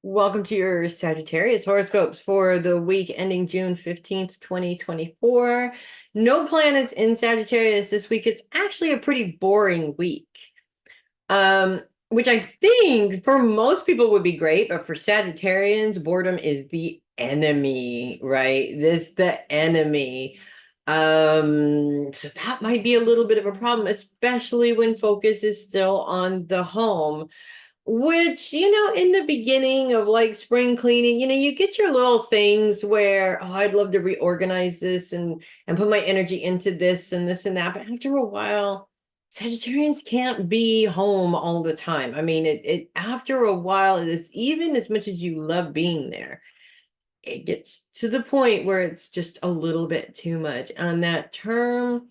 Welcome to your Sagittarius horoscopes for the week ending June 15th, 2024. No planets in Sagittarius this week. It's actually a pretty boring week. Which I think for most people would be great, but for Sagittarians, boredom is the enemy, right? This the enemy. So that might be a little bit of a problem, especially when focus is still on the home. Which, in the beginning of like spring cleaning, you get your little things where, oh, I'd love to reorganize this and put my energy into this and this and that. But after a while, Sagittarians can't be home all the time. I mean, it after a while, it is even as much as you love being there, it gets to the point where it's just a little bit too much. On that term,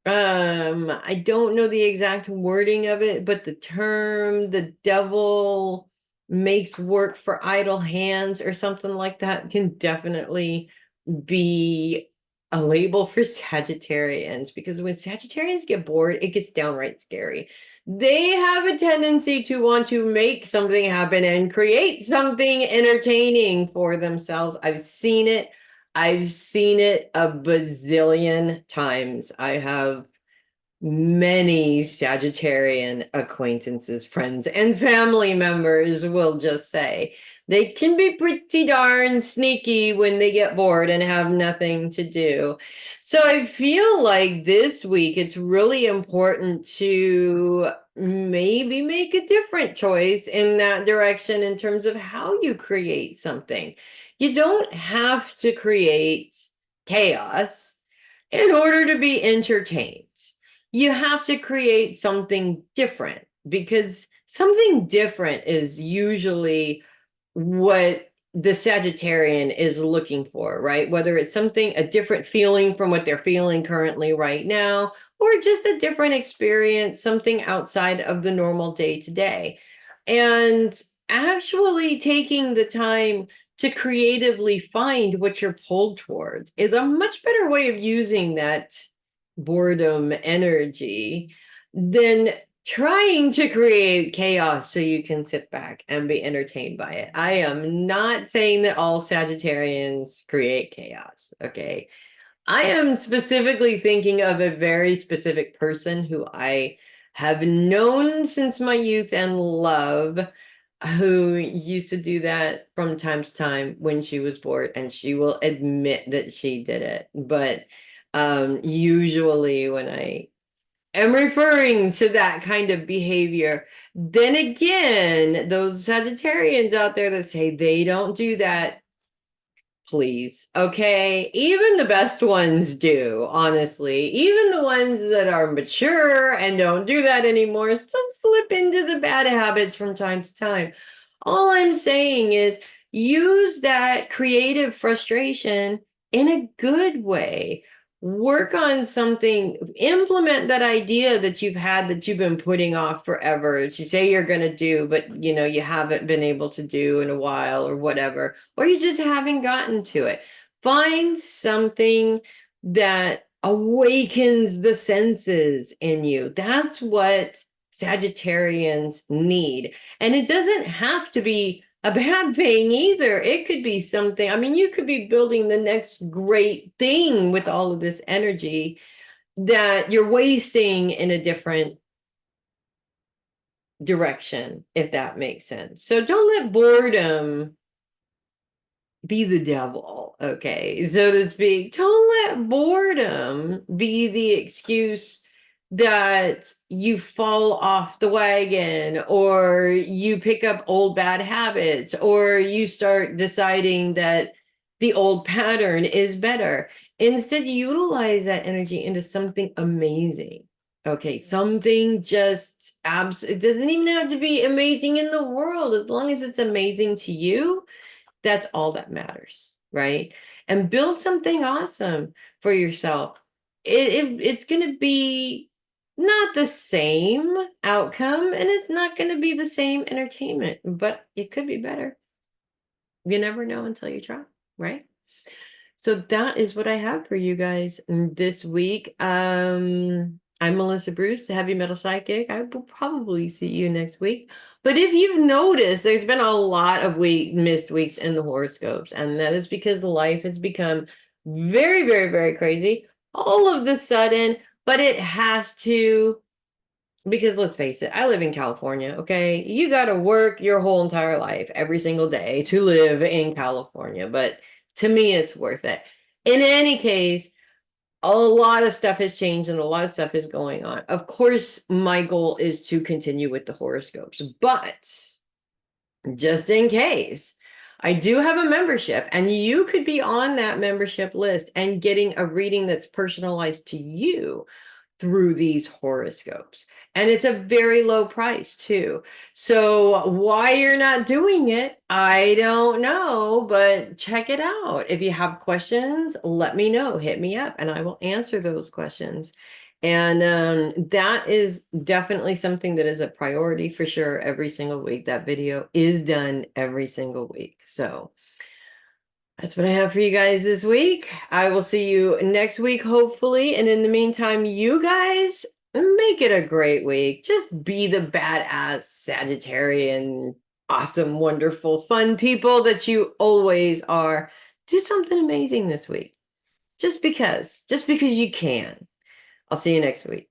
I don't know the exact wording of it, but the term the devil makes work for idle hands or something like that can definitely be a label for Sagittarians, because when Sagittarians get bored, it gets downright scary. They have a tendency to want to make something happen and create something entertaining for themselves. I've seen it. I've seen it a bazillion times. I have many Sagittarian acquaintances, friends, and family members, will just say. They can be pretty darn sneaky when they get bored and have nothing to do. So I feel like this week it's really important to maybe make a different choice in that direction in terms of how you create something. You don't have to create chaos in order to be entertained. You have to create something different, because something different is usually what the Sagittarian is looking for, right? Whether it's something, a different feeling from what they're feeling currently right now, or just a different experience, something outside of the normal day to day. And actually taking the time to creatively find what you're pulled towards is a much better way of using that boredom energy than trying to create chaos so you can sit back and be entertained by it. I am not saying that all Sagittarians create chaos, okay? I am specifically thinking of a very specific person who I have known since my youth and love, who used to do that from time to time when she was bored, and she will admit that she did it. But usually when I am referring to that kind of behavior, then again, those Sagittarians out there that say they don't do that, please, okay? Even the best ones do, honestly. Even the ones that are mature and don't do that anymore still slip into the bad habits from time to time. All I'm saying is use that creative frustration in a good way. Work on something, implement that idea that you've had, that you've been putting off forever, that you say you're going to do, but you haven't been able to do in a while or whatever, or you just haven't gotten to it. Find something that awakens the senses in you. That's what Sagittarians need. And it doesn't have to be a bad thing either. It could be something, I mean, you could be building the next great thing with all of this energy that you're wasting in a different direction, if that makes sense. So don't let boredom be the devil, okay, so to speak. Don't let boredom be the excuse that you fall off the wagon, or you pick up old bad habits, or you start deciding that the old pattern is better. Instead, utilize that energy into something amazing. Okay, something just it doesn't even have to be amazing in the world. As long as it's amazing to you, that's all that matters, right? And build something awesome for yourself. It's going to be not the same outcome, and it's not going to be the same entertainment, but it could be better. You never know until you try, right? So that is what I have for you guys this week. I'm Melissa Bruce, the heavy metal psychic. I will probably see you next week. But if you've noticed, there's been a lot of missed weeks in the horoscopes, and that is because life has become very, very, very crazy all of the sudden. But it has to, because let's face it, I live in California, okay? You got to work your whole entire life every single day to live in California, but to me, it's worth it. In any case, a lot of stuff has changed and a lot of stuff is going on. Of course, my goal is to continue with the horoscopes, but just in case, I do have a membership, and you could be on that membership list and getting a reading that's personalized to you through these horoscopes. And it's a very low price too. So why you're not doing it, I don't know, but check it out. If you have questions, let me know, hit me up, and I will answer those questions. And that is definitely something that is a priority for sure every single week. That video is done every single week. So that's what I have for you guys this week. I will see you next week, hopefully. And in the meantime, you guys make it a great week. Just be the badass Sagittarian, awesome, wonderful, fun people that you always are. Do something amazing this week. Just because you can. I'll see you next week.